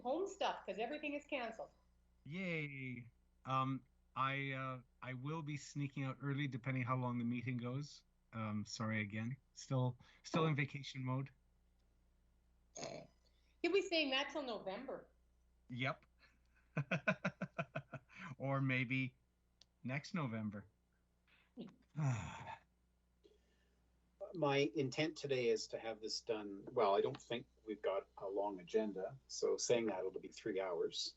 home stuff because everything is canceled. Yay. I will be sneaking out early depending how long the meeting goes. Sorry again. Still in vacation mode. He'll be saying that till November. Yep. Or maybe next November. My intent today is to have this done. Well, I don't think we've got a long agenda, so saying that it'll be 3 hours.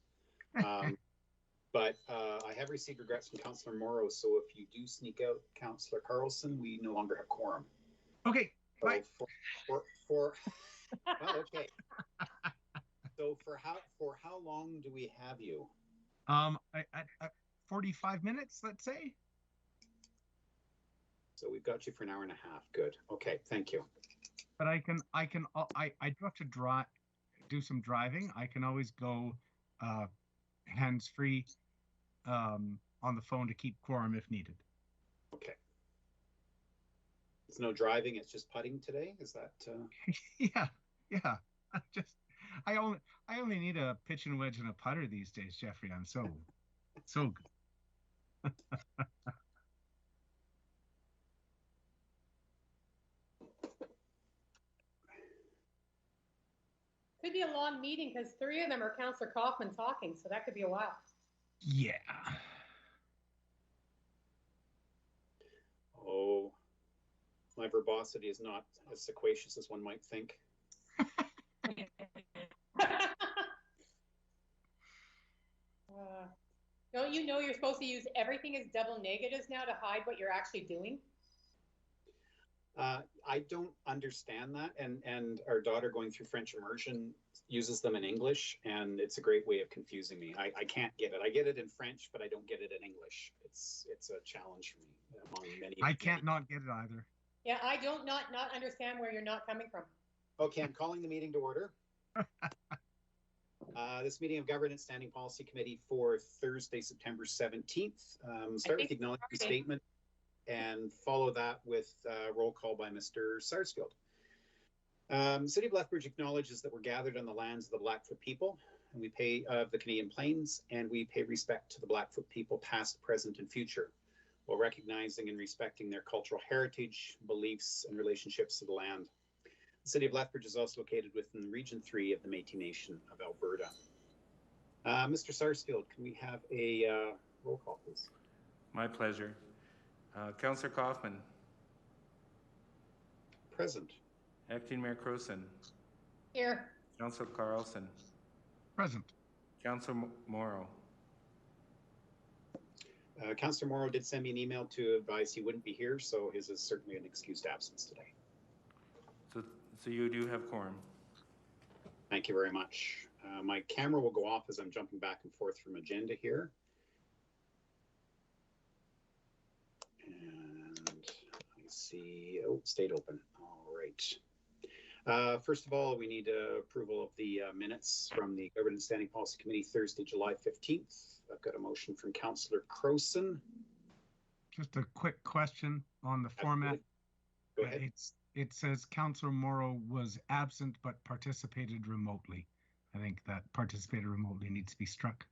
But I have received regrets from Councillor Morrow, so if you do sneak out Councillor Carlson, we no longer have quorum. Okay, so bye. Well, okay. So for how long do we have you? At 45 minutes, let's say. So we've got you for an hour and a half. Good. Okay, thank you. But I do have to do some driving. I can always go hands-free on the phone to keep quorum if needed. Okay. It's no driving, it's just putting today? Is that Yeah. I only need a pitch and wedge and a putter these days, Jeffrey. I'm so good. Could be a long meeting because 3 of them are Councillor Kaufman talking, so that could be a while. Yeah. Oh, my verbosity is not as sequacious as one might think. Don't you know you're supposed to use everything as double negatives now to hide what you're actually doing? I don't understand that, and our daughter going through French immersion uses them in English, and it's a great way of confusing me. I can't get it. I get it in French, but I don't get it in English. It's a challenge for me among many. I can't not get it either. Yeah, I don't not understand where you're not coming from. Okay, I'm calling the meeting to order. This meeting of Governance Standing Policy Committee for Thursday, September 17th. Start with the acknowledgement statement and follow that with roll call by Mr. Sarsfield. City of Lethbridge acknowledges that we're gathered on the lands of the Blackfoot people, and we pay the Canadian Plains, and we pay respect to the Blackfoot people past, present, and future, while recognizing and respecting their cultural heritage, beliefs, and relationships to the land. The City of Lethbridge is also located within Region 3 of the Métis Nation of Alberta. Mr. Sarsfield, can we have a roll call, please? My pleasure. Councillor Kaufman. Present. Acting Mayor Crowson. Here. Councillor Carlson. Present. Councillor Morrow. Councillor Morrow did send me an email to advise he wouldn't be here, so his is certainly an excused absence today. So you do have quorum. Thank you very much. My camera will go off as I'm jumping back and forth from agenda here. And I see, oh, stayed open. All right. First of all, we need approval of the minutes from the Governance Standing Policy Committee Thursday, July 15th. I've got a motion from Councillor Crowson. Just a quick question on the format. Go ahead. It says Councillor Morrow was absent but participated remotely. I think that participated remotely needs to be struck.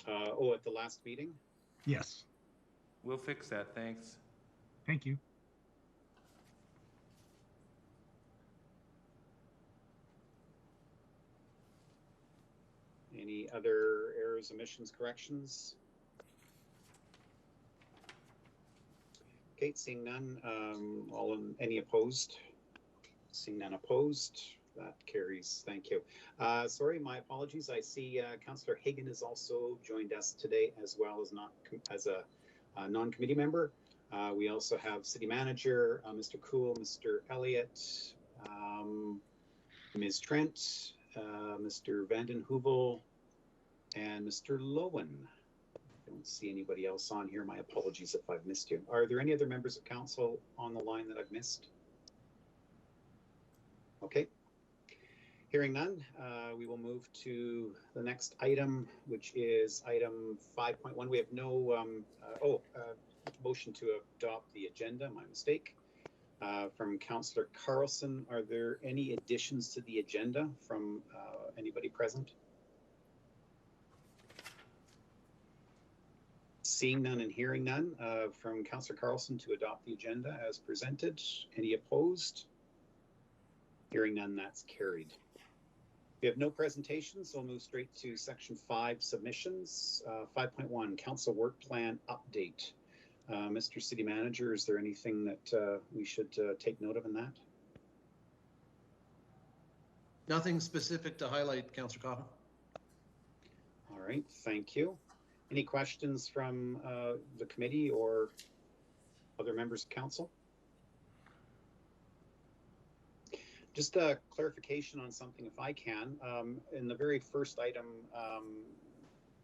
At the last meeting? Yes. We'll fix that, thanks. Thank you. Any other errors, omissions, corrections? Okay, seeing none. Any opposed? Seeing none opposed, that carries. Thank you. Sorry, my apologies. I see Councillor Hagan has also joined us today, as well as a non-committee member. We also have City Manager, Mr. Cool, Mr. Elliott, Ms. Trent, Mr. Vanden Heuvel, and Mr. Lowen. I don't see anybody else on here. My apologies if I've missed you. Are there any other members of council on the line that I've missed? Okay. Hearing none, we will move to the next item, which is item 5.1. We have no motion to adopt the agenda, my mistake. From Councillor Carlson, are there any additions to the agenda from anybody present? Seeing none and hearing none, from Councillor Carlson to adopt the agenda as presented. Any opposed? Hearing none, that's carried. We have no presentations, so we'll move straight to section 5, submissions. 5.1, council work plan update. Mr. City Manager, is there anything that we should take note of in that? Nothing specific to highlight, Councillor Coffin. All right, thank you. Any questions from the committee or other members of council? Just a clarification on something, if I can. In the very first item,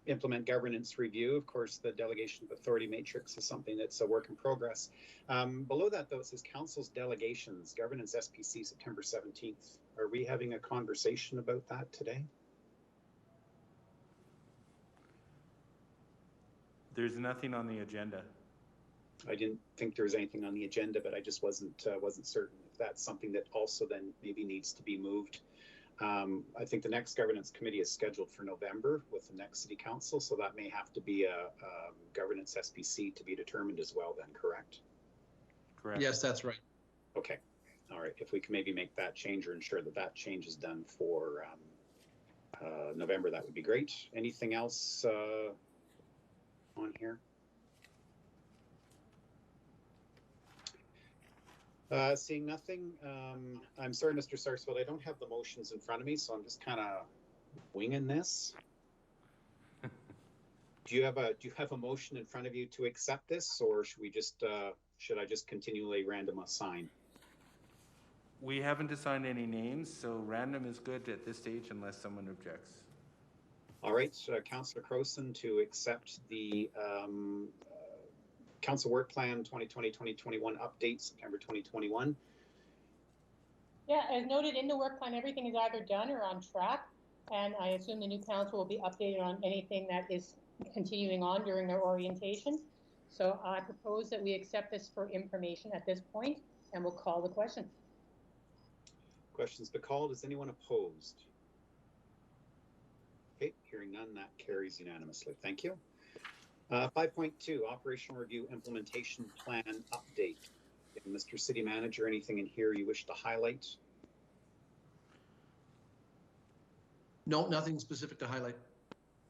implement governance review. Of course, the delegation of authority matrix is something that's a work in progress. Below that, though, it says council's delegations, governance SPC, September 17th. Are we having a conversation about that today? There's nothing on the agenda. I didn't think there was anything on the agenda, but I just wasn't certain if that's something that also then maybe needs to be moved. I think the next governance committee is scheduled for November with the next city council, so that may have to be a governance SPC to be determined as well then, correct? Correct. Yes, that's right. Okay. All right. If we can maybe make that change or ensure that that change is done for November, that would be great. Anything else on here? Seeing nothing, I'm sorry, Mr. Sarsfield, I don't have the motions in front of me, so I'm just kind of winging this. Do you have a motion in front of you to accept this, or should we just should I just continually random assign? We haven't assigned any names, so random is good at this stage unless someone objects. All right, Councillor Croson to accept the Council Work Plan 2020-2021 update, September 2021. Yeah, as noted in the work plan, everything is either done or on track. And I assume the new council will be updated on anything that is continuing on during their orientation. So I propose that we accept this for information at this point, and we'll call the question. Questions be called. Is anyone opposed? Okay, hearing none, that carries unanimously. Thank you. 5.2, operational review implementation plan update. Mr. City Manager, anything in here you wish to highlight? No, nothing specific to highlight.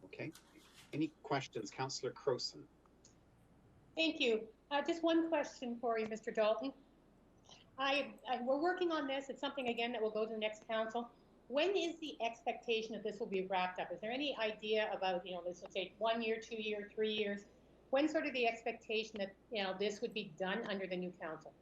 Okay. Any questions? Councillor Croson. Thank you. Just one question for you, Mr. Dalton. We're working on this. It's something, again, that will go to the next council. When is the expectation that this will be wrapped up? Is there any idea about, this would say 1 year, 2 year, 3 years? When sort of the expectation that, this would be done under the new council?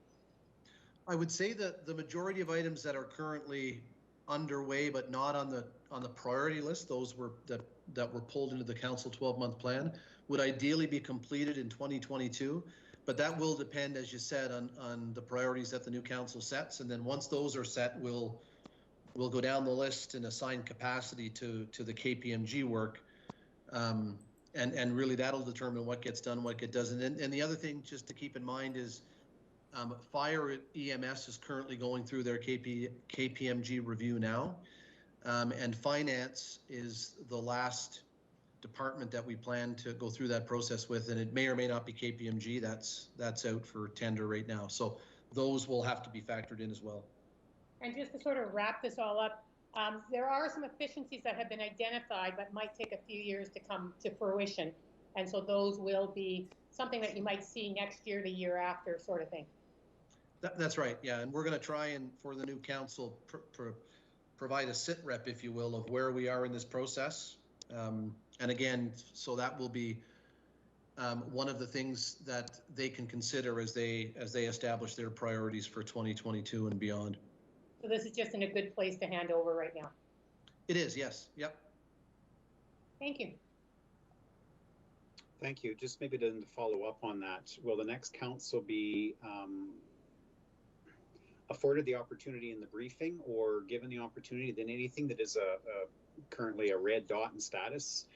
I would say that the majority of items that are currently underway but not on the priority list, those were that were pulled into the council 12-month plan, would ideally be completed in 2022. But that will depend, as you said, on the priorities that the new council sets. And then once those are set, we'll go down the list and assign capacity to the KPMG work. And really that'll determine what gets done, what gets doesn't. And the other thing just to keep in mind is Fire EMS is currently going through their KPMG review now. And Finance is the last department that we plan to go through that process with, and it may or may not be KPMG. That's out for tender right now. So those will have to be factored in as well. And just to sort of wrap this all up, there are some efficiencies that have been identified but might take a few years to come to fruition. And so those will be something that you might see next year, the year after, sort of thing. That's right, yeah. And we're going to try and, for the new council, provide a sit rep, if you will, of where we are in this process. And again, so that will be one of the things that they can consider as they establish their priorities for 2022 and beyond. So this is just in a good place to hand over right now. It is, yes. Yep. Thank you. Thank you. Just maybe to follow up on that, will the next council be afforded the opportunity in the briefing or given the opportunity, then anything that is currently a red dot in status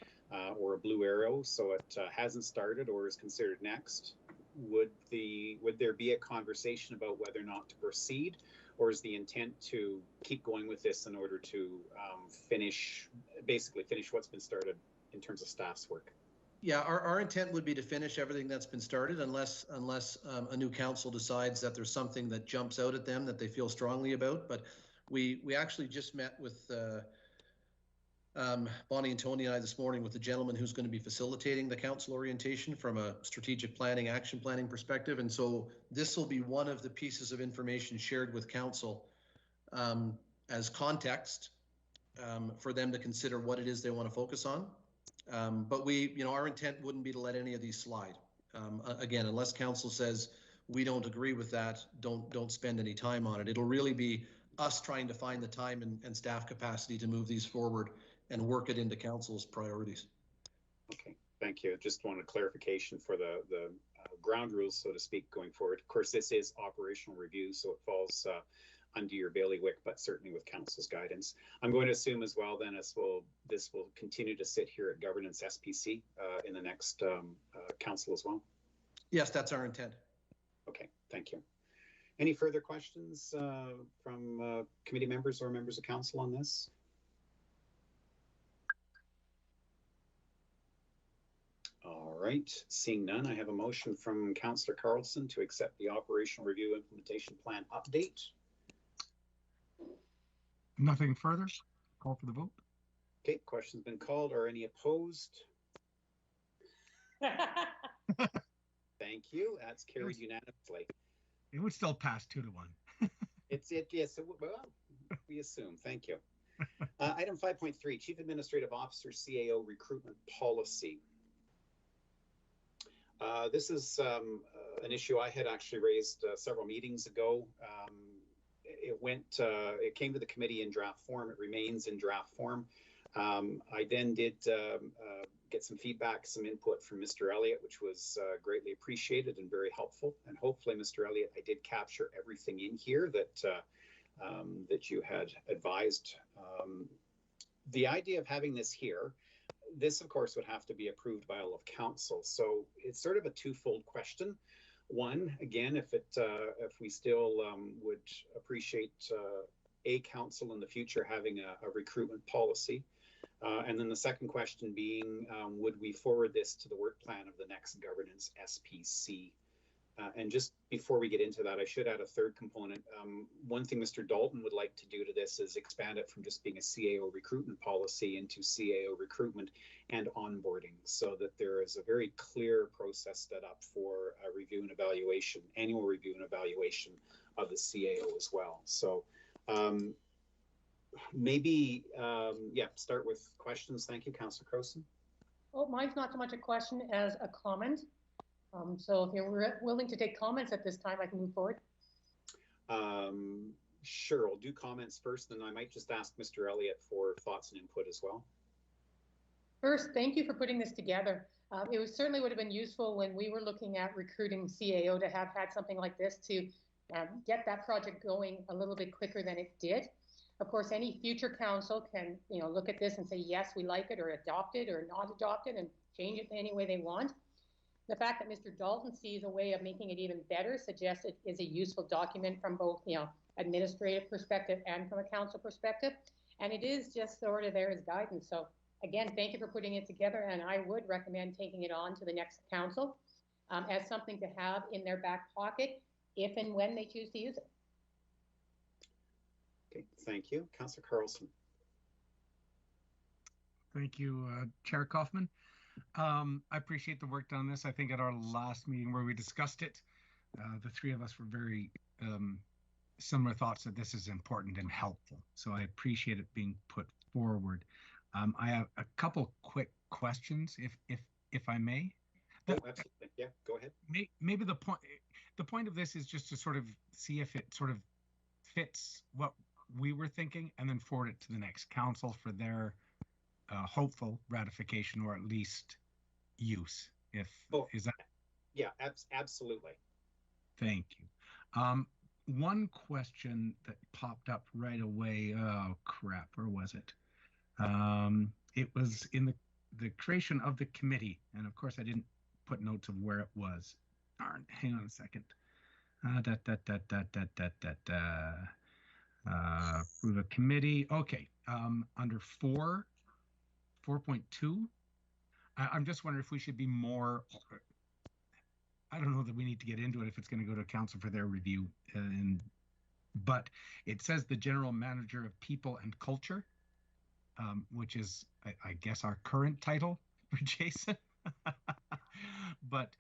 or a blue arrow, so it hasn't started or is considered next, would there be a conversation about whether or not to proceed, or is the intent to keep going with this in order to basically finish what's been started in terms of staff's work? Yeah, our intent would be to finish everything that's been started unless a new council decides that there's something that jumps out at them that they feel strongly about. But we actually just met with Bonnie and Tony and I this morning with the gentleman who's going to be facilitating the council orientation from a strategic planning, action planning perspective. And so this will be one of the pieces of information shared with council as context for them to consider what it is they want to focus on. But our intent wouldn't be to let any of these slide. Again, unless council says we don't agree with that, don't spend any time on it. It'll really be us trying to find the time and staff capacity to move these forward and work it into council's priorities. Okay, thank you. Just wanted clarification for the ground rules, so to speak, going forward. Of course, this is operational review, so it falls under your bailiwick, but certainly with council's guidance. I'm going to assume as well then this will continue to sit here at Governance SPC in the next council as well? Yes, that's our intent. Okay, thank you. Any further questions from committee members or members of council on this? All right, seeing none, I have a motion from Councillor Carlson to accept the operational review implementation plan update. Nothing further. Call for the vote. Okay, question's been called. Are any opposed? Thank you. That's carried unanimously. It would still pass 2-1. Yes, well, we assume. Thank you. Item 5.3, Chief Administrative Officer CAO recruitment policy. This is an issue I had actually raised several meetings ago. It came to the committee in draft form. It remains in draft form. I then did get some feedback, some input from Mr. Elliott, which was greatly appreciated and very helpful. And hopefully, Mr. Elliott, I did capture everything in here that you had advised. The idea of having this here, this of course would have to be approved by all of council. So it's sort of a twofold question. One, again, if we still would appreciate a council in the future having a recruitment policy. And then the second question being, would we forward this to the work plan of the next governance SPC? And just before we get into that, I should add a third component. One thing Mr. Dalton would like to do to this is expand it from just being a CAO recruitment policy into CAO recruitment and onboarding, so that there is a very clear process set up for a review and evaluation, annual review and evaluation of the CAO as well. So maybe, start with questions. Thank you, Councillor Crowson. Oh, mine's not so much a question as a comment. So if you're willing to take comments at this time, I can move forward. Sure, I'll do comments first, then I might just ask Mr. Elliott for thoughts and input as well. First, thank you for putting this together. It certainly would have been useful when we were looking at recruiting CAO to have had something like this to get that project going a little bit quicker than it did. Of course, any future council can look at this and say, yes, we like it, or adopt it, or not adopt it, and change it any way they want. The fact that Mr. Dalton sees a way of making it even better suggests it is a useful document from both, administrative perspective and from a council perspective. And it is just sort of there as guidance. So again, thank you for putting it together. And I would recommend taking it on to the next council as something to have in their back pocket if and when they choose to use it. Okay, thank you. Councillor Carlson. Thank you, Chair Kaufman. I appreciate the work done on this. I think at our last meeting where we discussed it, the three of us were very similar thoughts that this is important and helpful. So I appreciate it being put forward. I have a couple quick questions, if I may. Oh, absolutely. Yeah, go ahead. Maybe the point of this is just to sort of see if it sort of fits what we were thinking, and then forward it to the next council for their hopeful ratification, or at least use. Is that? Yeah, absolutely. Thank you. One question that popped up right away. Oh crap, where was it? It was in the creation of the committee, and of course I didn't put notes of where it was. darn, hang on a second. For the committee. Okay. Under 4.2, I'm just wondering if we should be more. I don't know that we need to get into it if it's going to go to council for their review. But it says the general manager of people and culture, which is, I guess, our current title for Jason. But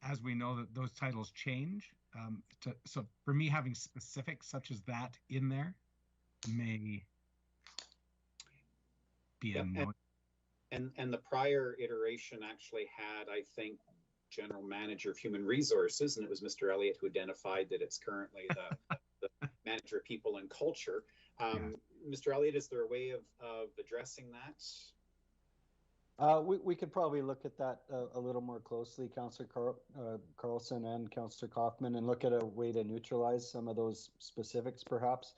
as we know, that those titles change. So for me, having specifics such as that in there may be annoying. And the prior iteration actually had, I think, General Manager of Human Resources, and it was Mr. Elliott who identified that it's currently the Manager of People and Culture. Mr. Elliott, is there a way of addressing that? We could probably look at that a little more closely, Councillor Carlson and Councillor Kaufman, and look at a way to neutralize some of those specifics, perhaps.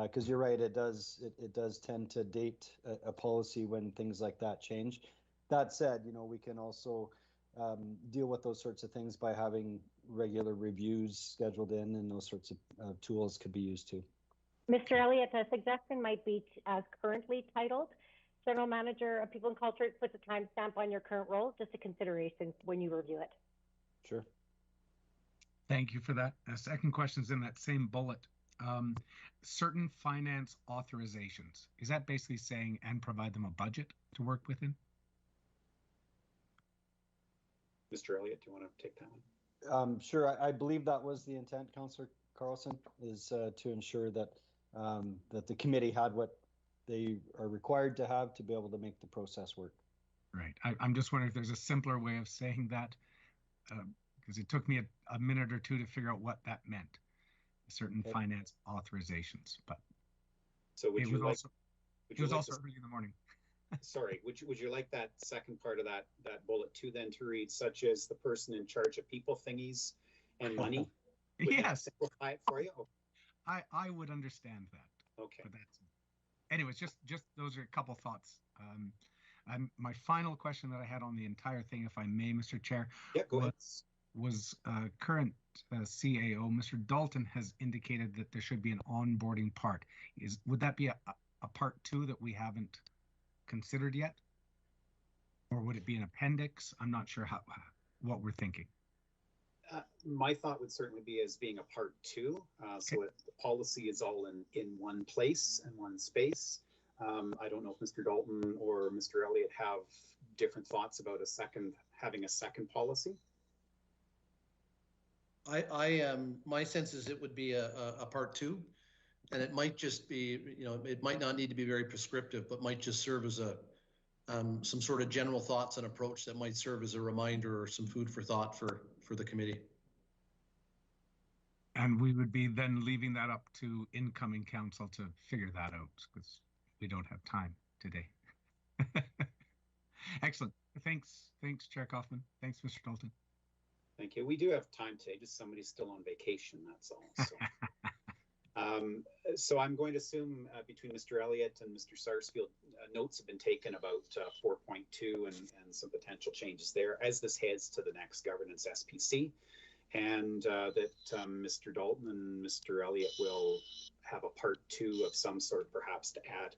Because you're right, it does tend to date a policy when things like that change. That said, we can also deal with those sorts of things by having regular reviews scheduled in, and those sorts of tools could be used too. Mr. Elliott, a suggestion might be as currently titled. General Manager of People and Culture puts a timestamp on your current role, just a consideration when you review it. Sure. Thank you for that. Second question is in that same bullet. Certain finance authorizations. Is that basically saying and provide them a budget to work within? Mr. Elliott, do you want to take that one? Sure. I believe that was the intent, Councillor Carlson, is to ensure that that the committee had what they are required to have to be able to make the process work. Right. I'm just wondering if there's a simpler way of saying that, because it took me a minute or two to figure out what that meant. Certain finance authorizations, but so would you like? It was also early in the morning. Sorry, would you like that second part of that bullet too then to read, such as the person in charge of people, thingies, and money? Yes. Simplify it for you. I would understand that. Okay. But that's, anyways, just those are a couple thoughts. My final question that I had on the entire thing, if I may, Mr. Chair, go ahead. Was current CAO, Mr. Dalton, has indicated that there should be an onboarding part. Would that be a part 2 that we haven't considered yet? Or would it be an appendix? I'm not sure what we're thinking. My thought would certainly be as being a part 2. So the policy is all in one place and one space. I don't know if Mr. Dalton or Mr. Elliott have different thoughts about having a second policy. My sense is it would be a part 2, and it might just be, it might not need to be very prescriptive, but might just serve as some sort of general thoughts and approach that might serve as a reminder or some food for thought for the committee. And we would be then leaving that up to incoming council to figure that out, because we don't have time today. Excellent. Thanks, Chair Kaufman. Thanks, Mr. Dalton. Thank you. We do have time today, just somebody's still on vacation, that's all. So, so I'm going to assume between Mr. Elliott and Mr. Sarsfield, notes have been taken about 4.2 and some potential changes there as this heads to the next governance SPC, and that Mr. Dalton and Mr. Elliott will have a part 2 of some sort, perhaps, to add.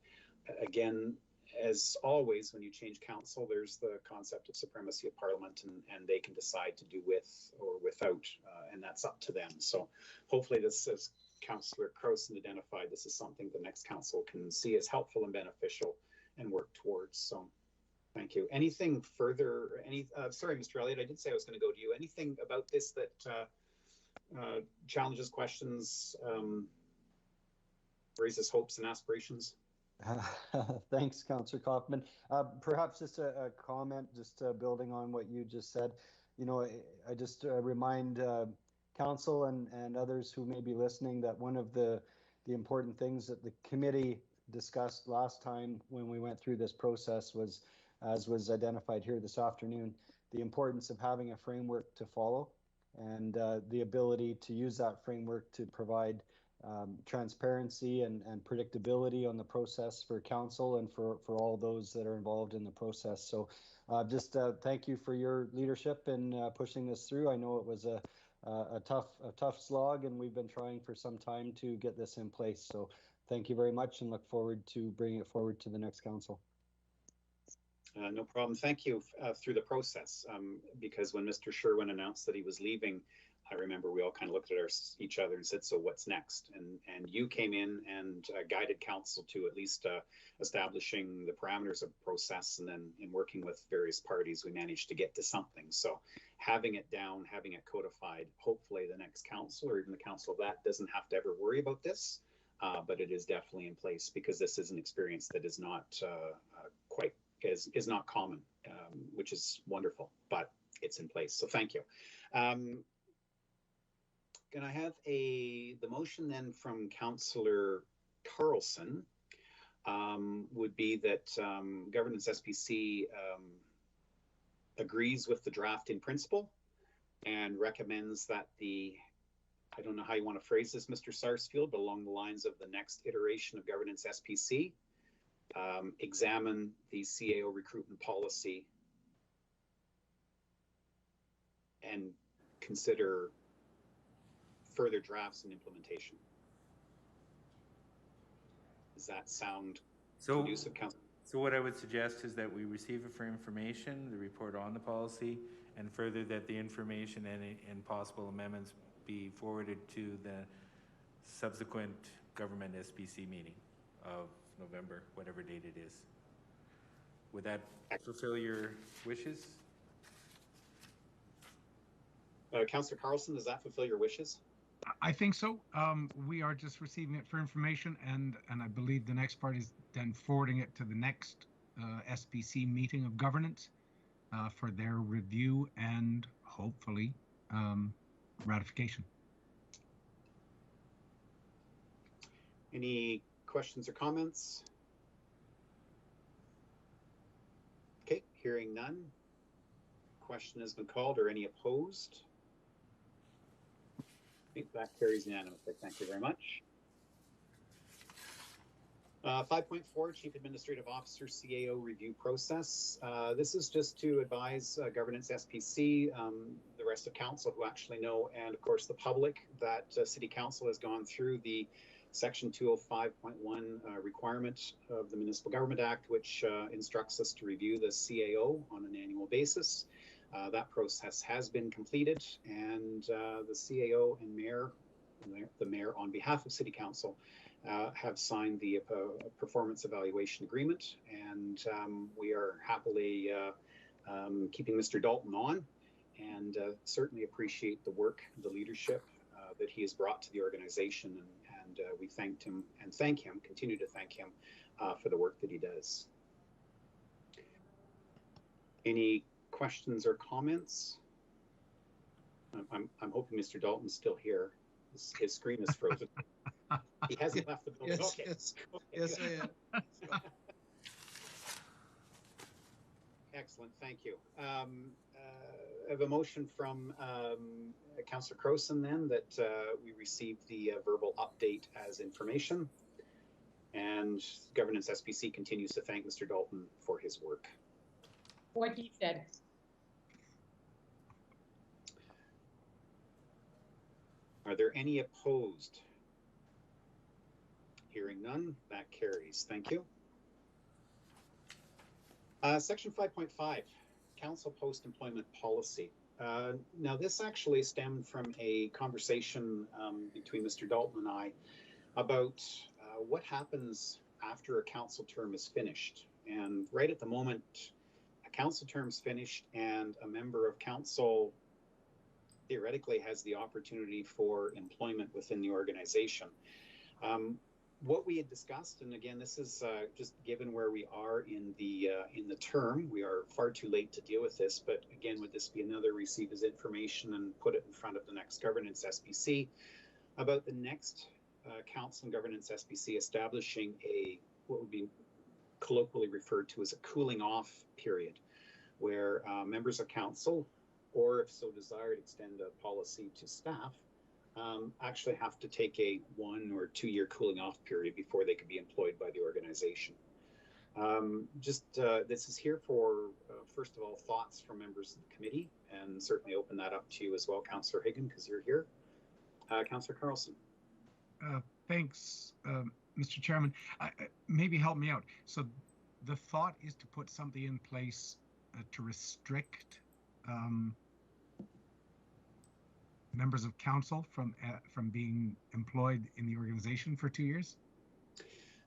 Again, as always, when you change council, there's the concept of supremacy of parliament, and they can decide to do with or without, and that's up to them. So hopefully this, as Councillor Crowson identified, this is something the next council can see as helpful and beneficial and work towards. So thank you. Anything further? Sorry, Mr. Elliott, I did say I was going to go to you. Anything about this that challenges, questions, raises hopes and aspirations? Thanks, Councillor Kaufman. Perhaps just a comment, just building on what you just said. I just remind Council and others who may be listening that one of the important things that the committee discussed last time when we went through this process was, as was identified here this afternoon, the importance of having a framework to follow, and the ability to use that framework to provide transparency and predictability on the process for council and for all those that are involved in the process. So just thank you for your leadership in pushing this through. I know it was a tough slog, and we've been trying for some time to get this in place. So thank you very much, and look forward to bringing it forward to the next council. No problem. Thank you through the process, because when Mr. Sherwin announced that he was leaving, I remember we all kind of looked at each other and said, so what's next? And you came in and guided council to at least establishing the parameters of the process, and then in working with various parties, we managed to get to something. So having it down, having it codified, hopefully the next council or even the council of that doesn't have to ever worry about this, but it is definitely in place, because this is an experience that is not is not common, which is wonderful, but it's in place. So thank you. Can I have the motion then from Councillor Carlson would be that Governance SPC agrees with the draft in principle and recommends that I don't know how you want to phrase this, Mr. Sarsfield, but along the lines of the next iteration of Governance SPC, examine the CAO recruitment policy and consider further drafts and implementation. Does that sound conducive, Council? So what I would suggest is that we receive it for information, the report on the policy, and further that the information and possible amendments be forwarded to the subsequent government SPC meeting of November, whatever date it is. Would that fulfill your wishes? Councillor Carlson, does that fulfill your wishes? I think so. We are just receiving it for information, and I believe the next part is then forwarding it to the next SPC meeting of governance for their review and hopefully ratification. Any questions or comments? Okay, hearing none. Question has been called, or any opposed? I think that carries unanimously. Thank you very much. 5.4, Chief Administrative Officer CAO review process. This is just to advise Governance SPC, the rest of council who actually know, and of course the public, that City Council has gone through the Section 205.1 requirement of the Municipal Government Act, which instructs us to review the CAO on an annual basis. That process has been completed, and the CAO and mayor, the mayor on behalf of City Council, have signed the performance evaluation agreement, and we are happily keeping Mr. Dalton on, and certainly appreciate the work, the leadership that he has brought to the organization, and we thanked him and continue to thank him for the work that he does. Any questions or comments? I'm hoping Mr. Dalton's still here. His screen is frozen. He hasn't left the building. Yes, okay. yes, Okay, yes, I am. Excellent, thank you. I have a motion from Councillor Crowson then that we receive the verbal update as information, and Governance SPC continues to thank Mr. Dalton for his work. What he said. Are there any opposed? Hearing none, that carries. Thank you. Section 5.5, Council Post-Employment Policy. Now, this actually stemmed from a conversation between Mr. Dalton and I about what happens after a council term is finished. And right at the moment, a council term is finished and a member of council theoretically has the opportunity for employment within the organization. What we had discussed, and again, this is just given where we are in the term, we are far too late to deal with this, but again, would this be another receive as information and put it in front of the next Governance SPC about the next Council and Governance SPC establishing what would be colloquially referred to as a cooling off period, where members of council, or if so desired, extend a policy to staff, actually have to take a 1 or 2 year cooling off period before they could be employed by the organization. This is here for, first of all, thoughts from members of the committee, and certainly open that up to you as well, Councillor Higgin, because you're here. Councillor Carlson. Thanks, Mr. Chairman. Maybe help me out. So the thought is to put something in place to restrict members of council from being employed in the organization for 2 years?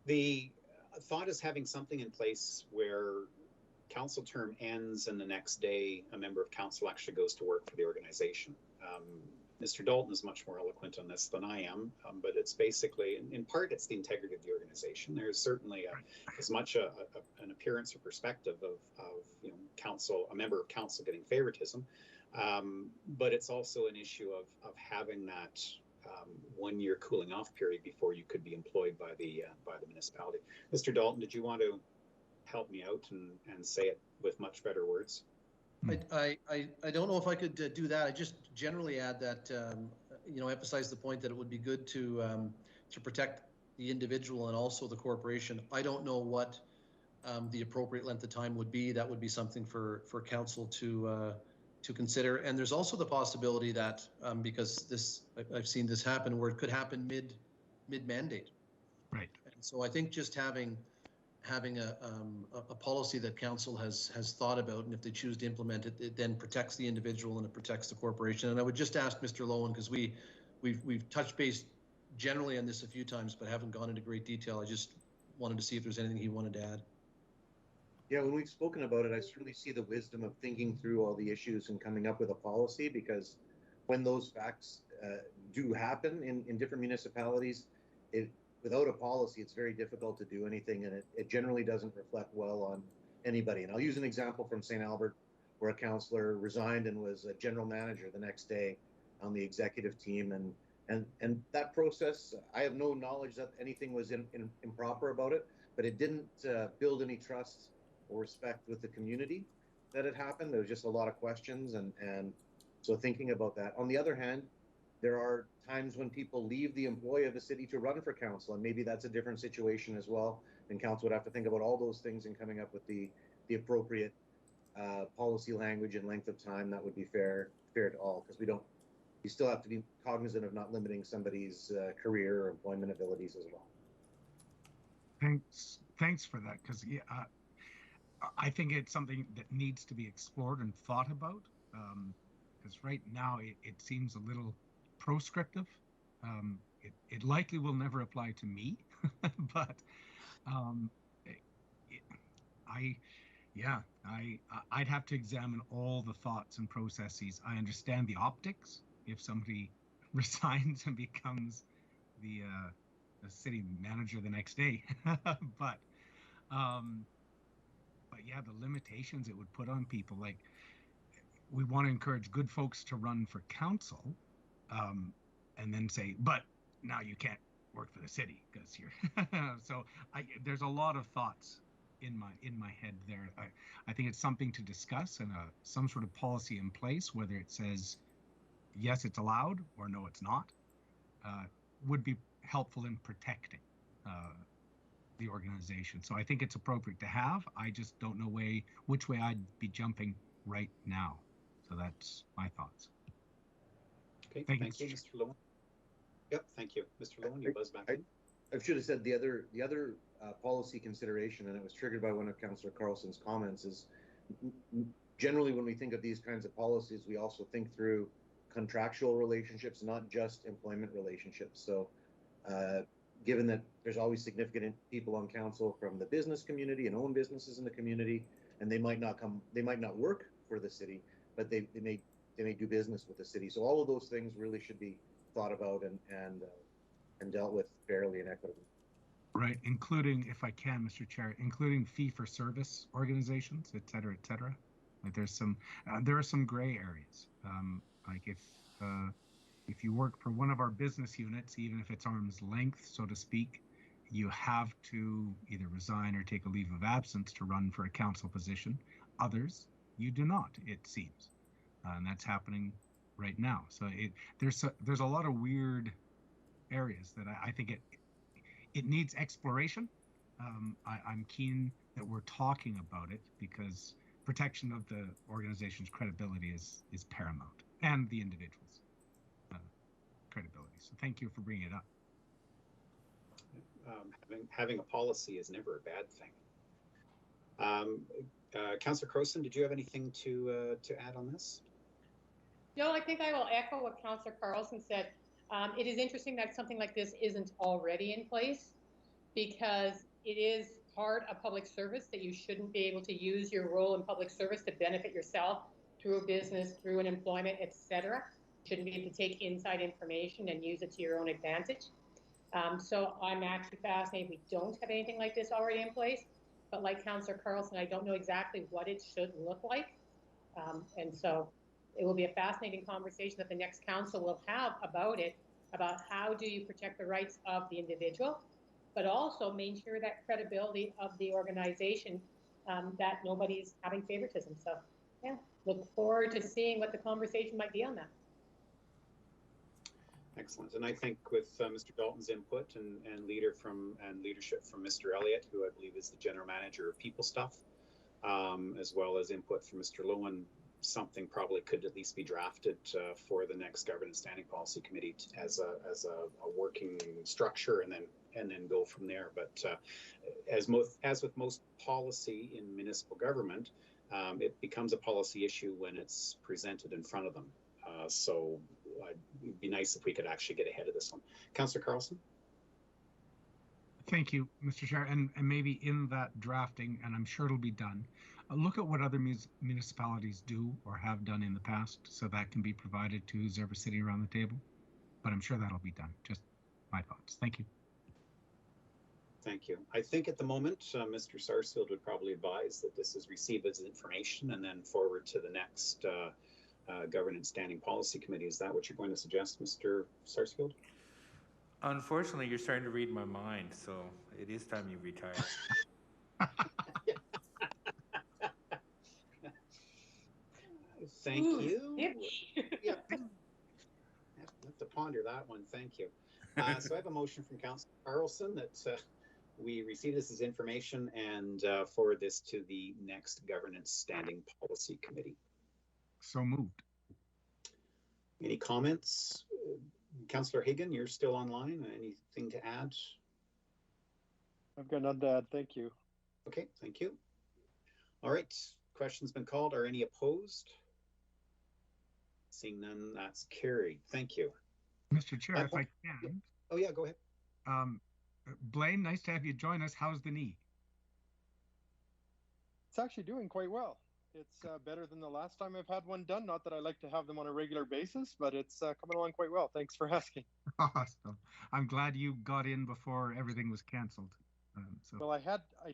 The thought is having something in place where council term ends and the next day a member of council actually goes to work for the organization. Mr. Dalton is much more eloquent on this than I am, but it's basically, in part, it's the integrity of the organization. There's certainly as much an appearance or perspective of council, a member of council getting favoritism, but it's also an issue of having that 1 year cooling off period before you could be employed by the municipality. Mr. Dalton, did you want to help me out and say it with much better words? I don't know if I could do that. I just generally add that, emphasize the point that it would be good to protect the individual and also the corporation. I don't know what the appropriate length of time would be. That would be something for council to consider. And there's also the possibility that because I've seen this happen where it could happen mid mandate. Right. And so I think just having a policy that council has thought about, and if they choose to implement it, it then protects the individual and it protects the corporation. And I would just ask Mr. Lowen, because we've touched base generally on this a few times, but haven't gone into great detail. I just wanted to see if there's anything he wanted to add. Yeah, when we've spoken about it, I certainly see the wisdom of thinking through all the issues and coming up with a policy, because when those facts do happen in different municipalities, without a policy, it's very difficult to do anything, and it generally doesn't reflect well on anybody. And I'll use an example from St. Albert, where a councillor resigned and was a general manager the next day on the executive team. And that process, I have no knowledge that anything was improper about it, but it didn't build any trust or respect with the community that it happened. There was just a lot of questions, and so thinking about that. On the other hand, there are times when people leave the employ of the city to run for council, and maybe that's a different situation as well. And council would have to think about all those things and coming up with the appropriate policy language and length of time that would be fair to all, because you still have to be cognizant of not limiting somebody's career or employment abilities as well. Thanks for that, because I think it's something that needs to be explored and thought about, because right now it seems a little proscriptive. It likely will never apply to me, but I'd have to examine all the thoughts and processes. I understand the optics if somebody resigns and becomes the city manager the next day, but yeah, the limitations it would put on people. Like, we want to encourage good folks to run for council, and then say, but now you can't work for the city because you're so there's a lot of thoughts in my head there. I think it's something to discuss, and some sort of policy in place, whether it says yes it's allowed or no it's not, would be helpful in protecting the organization. So I think it's appropriate to have. I just don't know which way I'd be jumping right now. So that's my thoughts. Okay, thank you, Mr. Lowen. Yep, thank you, Mr. Lowen. You buzz back in. I should have said the other policy consideration, and it was triggered by one of Councillor Carlson's comments, is generally when we think of these kinds of policies, we also think through contractual relationships, not just employment relationships. So given that there's always significant people on council from the business community and own businesses in the community, and they might not work for the city, but they may do business with the city. So all of those things really should be thought about and dealt with fairly and equitably. Right, including, if I can, Mr. Chair, including fee-for-service organizations, et cetera, et cetera. Like there are some gray areas. Like if you work for one of our business units, even if it's arm's length, so to speak, you have to either resign or take a leave of absence to run for a council position. Others, you do not, it seems. And that's happening right now. So there's a lot of weird areas that I think it needs exploration. I'm keen that we're talking about it because protection of the organization's credibility is paramount, and the individual's credibility. So thank you for bringing it up. Having a policy is never a bad thing. Councillor Croson, did you have anything to add on this? No, I think I will echo what Councillor Carlson said. It is interesting that something like this isn't already in place, because it is part of public service that you shouldn't be able to use your role in public service to benefit yourself through a business, through an employment, etc. Shouldn't be able to take inside information and use it to your own advantage. So I'm actually fascinated we don't have anything like this already in place. But like Councillor Carlson, I don't know exactly what it should look like. And so it will be a fascinating conversation that the next council will have about it, about how do you protect the rights of the individual, but also make sure that credibility of the organization, that nobody's having favoritism. So yeah, look forward to seeing what the conversation might be on that. Excellent. And I think with Mr. Dalton's input and leadership from Mr. Elliott, who I believe is the general manager of People Stuff, as well as input from Mr. Lowen, something probably could at least be drafted for the next Governance Standing Policy Committee as a working structure, and then go from there. But as with most policy in municipal government, it becomes a policy issue when it's presented in front of them. So it'd be nice if we could actually get ahead of this one. Councillor Carlson? Thank you, Mr. Chair. And maybe in that drafting, and I'm sure it'll be done, look at what other municipalities do or have done in the past, so that can be provided to who's ever sitting around the table. But I'm sure that'll be done. Just my thoughts. Thank you. Thank you. I think at the moment, Mr. Sarsfield would probably advise that this is received as information and then forward to the next Governance Standing Policy Committee. Is that what you're going to suggest, Mr. Sarsfield? Unfortunately, you're starting to read my mind, so it is time you retire. Thank you. Yeah, have to ponder that one. Thank you. So I have a motion from Councillor Carlson that we receive this as information and forward this to the next Governance Standing Policy Committee. So moved. Any comments? Councillor Hagan, you're still online. Anything to add? I've got none to add. Thank you. Okay, thank you. All right, question's been called. Are any opposed? Seeing none, that's carried. Thank you. Mr. Chair, if I can. Oh yeah, go ahead. Blaine, nice to have you join us. How's the knee? It's actually doing quite well. It's better than the last time I've had one done. Not that I like to have them on a regular basis, but it's coming along quite well. Thanks for asking. Awesome. I'm glad you got in before everything was canceled. Well, I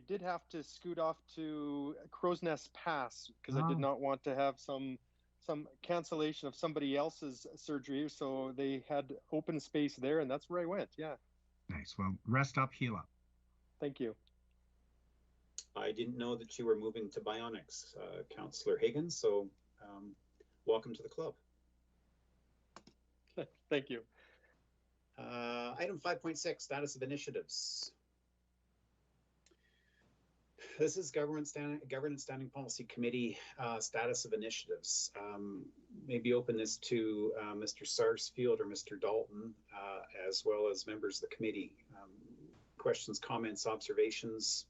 did have to scoot off to Crow's Nest Pass because I did not want to have some cancellation of somebody else's surgery. So they had open space there, and that's where I went. Yeah. Nice. Well, rest up, heal up. Thank you. I didn't know that you were moving to bionics, Councillor Hagan, so welcome to the club. Thank you. Item 5.6, status of initiatives. This is Governance Standing Policy Committee status of initiatives. Maybe open this to Mr. Sarsfield or Mr. Dalton, as well as members of the committee. Questions, comments, observations?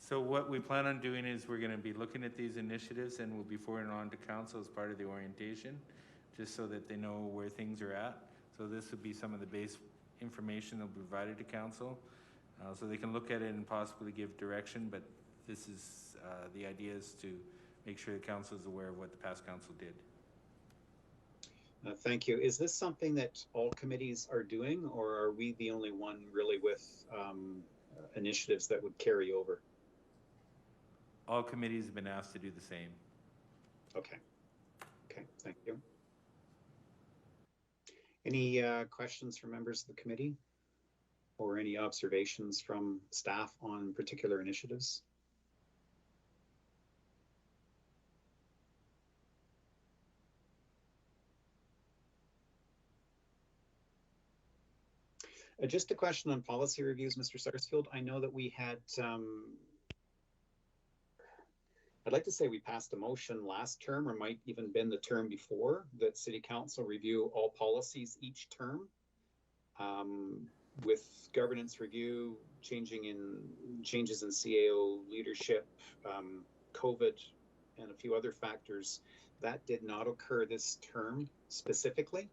So what we plan on doing is we're going to be looking at these initiatives and we'll be forwarding on to council as part of the orientation, just so that they know where things are at. So this would be some of the base information that will be provided to council, so they can look at it and possibly give direction, but this is, the idea is to make sure the council is aware of what the past council did. Thank you. Is this something that all committees are doing, or are we the only one really with initiatives that would carry over? All committees have been asked to do the same. Okay. Okay, thank you. Any questions from members of the committee? or any observations from staff on particular initiatives? Just a question on policy reviews, Mr. Sarsfield. I know that we had, I'd like to say we passed a motion last term, or might even been the term before, that City Council review all policies each term. With governance review, changes in CAO leadership, COVID, and a few other factors, that did not occur this term specifically.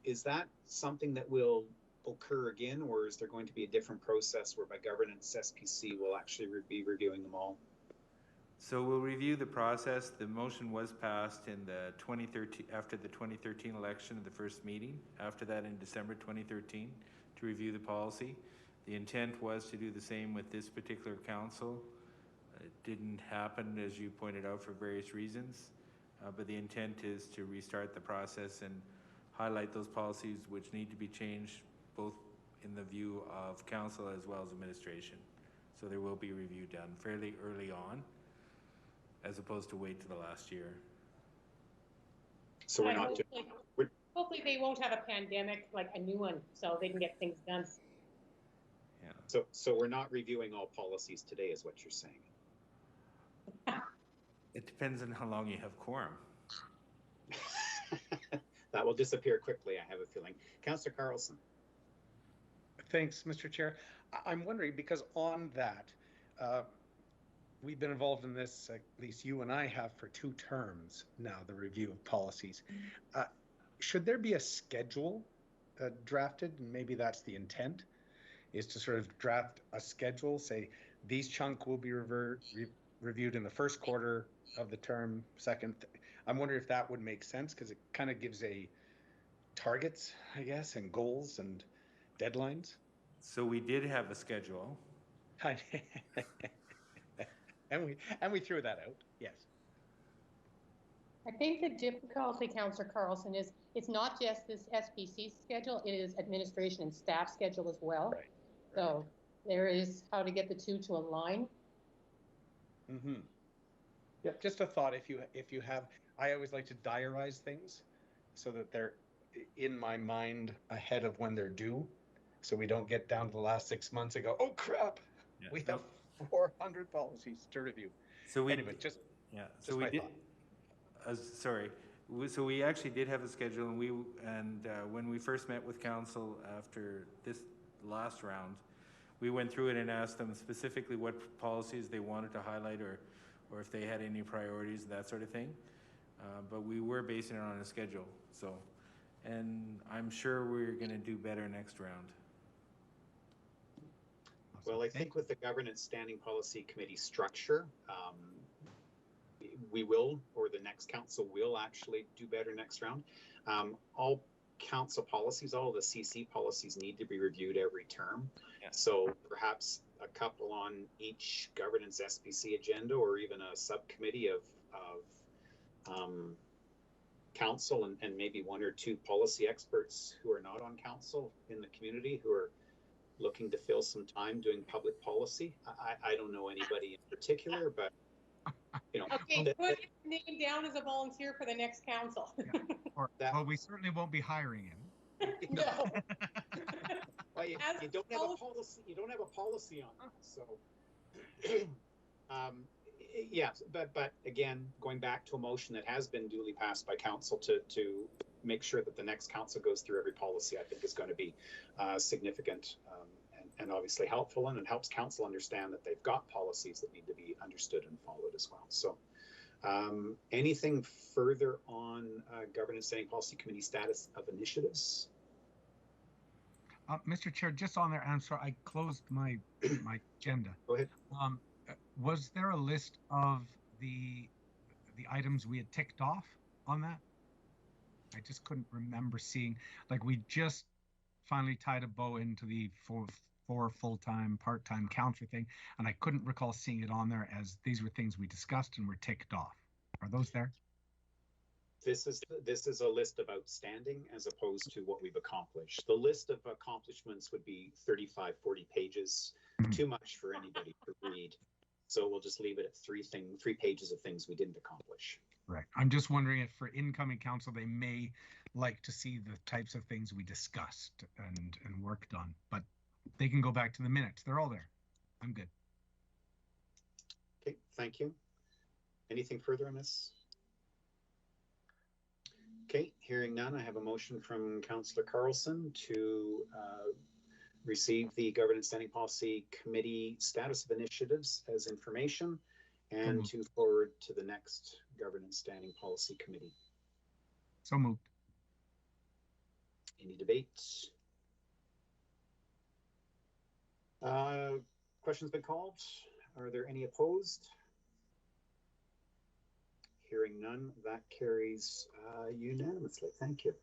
Is that something that will occur again, or is there going to be a different process whereby governance SPC will actually be reviewing them all? So we'll review the process. The motion was passed in the 2013, after the 2013 election of the first meeting, after that in December 2013, to review the policy. The intent was to do the same with this particular council. It didn't happen, as you pointed out, for various reasons, but the intent is to restart the process and highlight those policies which need to be changed, both in the view of council as well as administration. So there will be a review done fairly early on, as opposed to wait to the last year. So we're not. Hopefully they won't have a pandemic like a new one, so they can get things done. Yeah. So we're not reviewing all policies today, is what you're saying? It depends on how long you have quorum. That will disappear quickly, I have a feeling. Councillor Carlson. Thanks, Mr. Chair. I'm wondering, because on that, we've been involved in this, at least you and I have, for 2 terms now, the review of policies. Should there be a schedule drafted? And maybe that's the intent, is to sort of draft a schedule, say these chunk will be reviewed in the first quarter of the term, second. I'm wondering if that would make sense, because it kind of gives a targets, I guess, and goals and deadlines. So we did have a schedule. and we threw that out, yes. I think the difficulty, Councillor Carlson, is it's not just this SPC schedule, it is administration and staff schedule as well. Right. So there is how to get the two to align. Mm-hmm. Yeah, just a thought. If you have, I always like to diarize things so that they're in my mind ahead of when they're due, so we don't get down to the last 6 months and go, oh crap, yeah, we have 400 policies to review. So we anyway, just yeah. So we did. Sorry. So we actually did have a schedule, and when we first met with council after this last round, we went through it and asked them specifically what policies they wanted to highlight, or if they had any priorities, that sort of thing. But we were basing it on a schedule. So, and I'm sure we're going to do better next round. Well, I think with the Governance Standing Policy Committee structure, we will, or the next council will actually do better next round. All council policies, all of the CC policies need to be reviewed every term. Yeah. So perhaps a couple on each governance SPC agenda, or even a subcommittee of council, and maybe 1 or 2 policy experts who are not on council in the community who are looking to fill some time doing public policy. I don't know anybody in particular, but you know. Okay, put your name down as a volunteer for the next council. Yeah. Well, we certainly won't be hiring him. No. Well, you don't have a policy. You don't have a policy on that, so. Yeah, but again, going back to a motion that has been duly passed by council to make sure that the next council goes through every policy, I think is going to be significant and obviously helpful, and it helps council understand that they've got policies that need to be understood and followed as well. So anything further on Governance Standing Policy Committee status of initiatives? Mr. Chair, just on their answer, I closed my agenda. Go ahead. Was there a list of the items we had ticked off on that? I just couldn't remember seeing, like, we just finally tied a bow into the four full-time, part-time counselor thing, and I couldn't recall seeing it on there as these were things we discussed and were ticked off. Are those there? This is a list of outstanding as opposed to what we've accomplished. The list of accomplishments would be 35, 40 pages, too much for anybody to read. So we'll just leave it at three pages of things we didn't accomplish. Right. I'm just wondering if for incoming council, they may like to see the types of things we discussed and worked on, but they can go back to the minutes. They're all there. I'm good. Okay, thank you. Anything further on this? Okay, hearing none, I have a motion from Councillor Carlson to receive the Governance Standing Policy Committee status of initiatives as information and to forward to the next Governance Standing Policy Committee. So moved. Any debate? Questions been called? Are there any opposed? Hearing none, that carries unanimously. Thank you.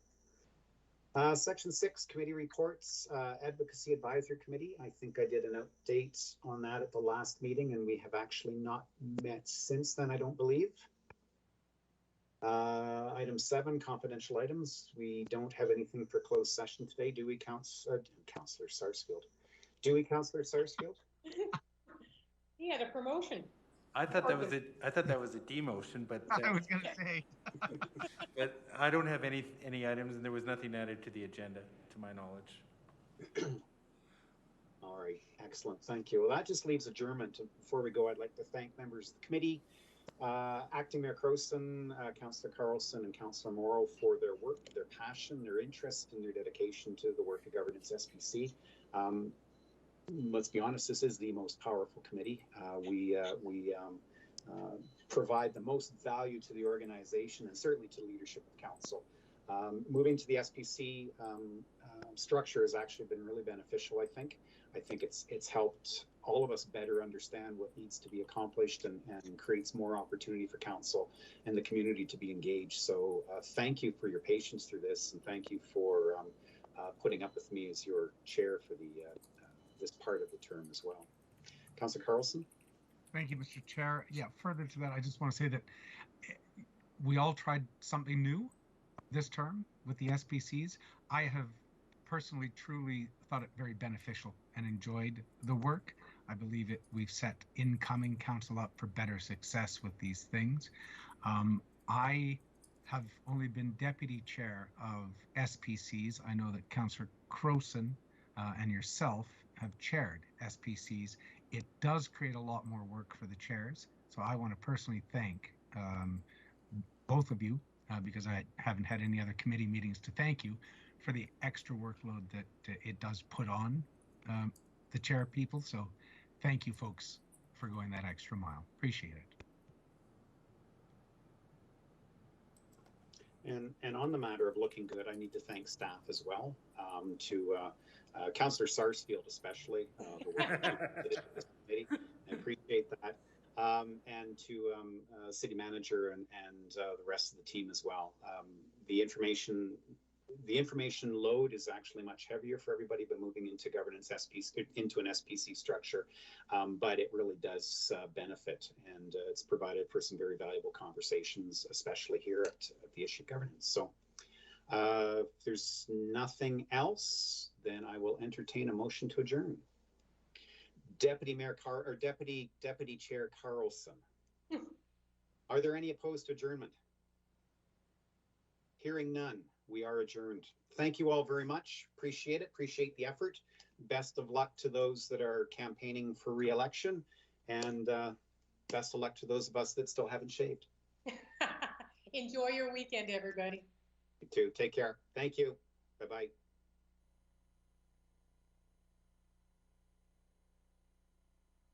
Section 6, committee reports, Advocacy Advisory Committee. I think I did an update on that at the last meeting, and we have actually not met since then, I don't believe. Item 7, confidential items. We don't have anything for closed session today, do we, Councillor Sarsfield? Do we, Councillor Sarsfield? He had a promotion. I thought that was it. I thought that was a demotion, but I was going to say. but I don't have any items, and there was nothing added to the agenda, to my knowledge. All right, excellent. Thank you. Well, that just leaves adjournment. Before we go, I'd like to thank members of the committee, Acting Mayor Crowson, Councillor Carlson, and Councillor Morrow for their work, their passion, their interest, and their dedication to the work of Governance SPC. Let's be honest, this is the most powerful committee. We provide the most value to the organization and certainly to the leadership of council. Moving to the SPC structure has actually been really beneficial, I think. I think it's helped all of us better understand what needs to be accomplished and creates more opportunity for council and the community to be engaged. So thank you for your patience through this, and thank you for putting up with me as your chair for the this part of the term as well. Councillor Carlson? Thank you, Mr. Chair. Yeah, further to that, I just want to say that we all tried something new this term with the SPCs. I have personally, truly thought it very beneficial and enjoyed the work. I believe we've set incoming council up for better success with these things. I have only been deputy chair of SPCs. I know that Councillor Crowson and yourself have chaired SPCs. It does create a lot more work for the chairs. So I want to personally thank both of you because I haven't had any other committee meetings to thank you for the extra workload that it does put on the chair people. So thank you folks for going that extra mile. Appreciate it. And on the matter of looking good, I need to thank staff as well, to Councillor Sarsfield especially, the work that you did with this committee. I appreciate that. And to City Manager and the rest of the team as well. The information load is actually much heavier for everybody, but moving into governance into an SPC structure, but it really does benefit, and it's provided for some very valuable conversations, especially here at the issue of governance. So if there's nothing else, then I will entertain a motion to adjourn. Deputy Chair Carlson. Are there any opposed to adjournment? Hearing none, we are adjourned. Thank you all very much. Appreciate it. Appreciate the effort. Best of luck to those that are campaigning for re-election, and best of luck to those of us that still haven't shaved. Enjoy your weekend, everybody. You too. Take care. Thank you. Bye-bye.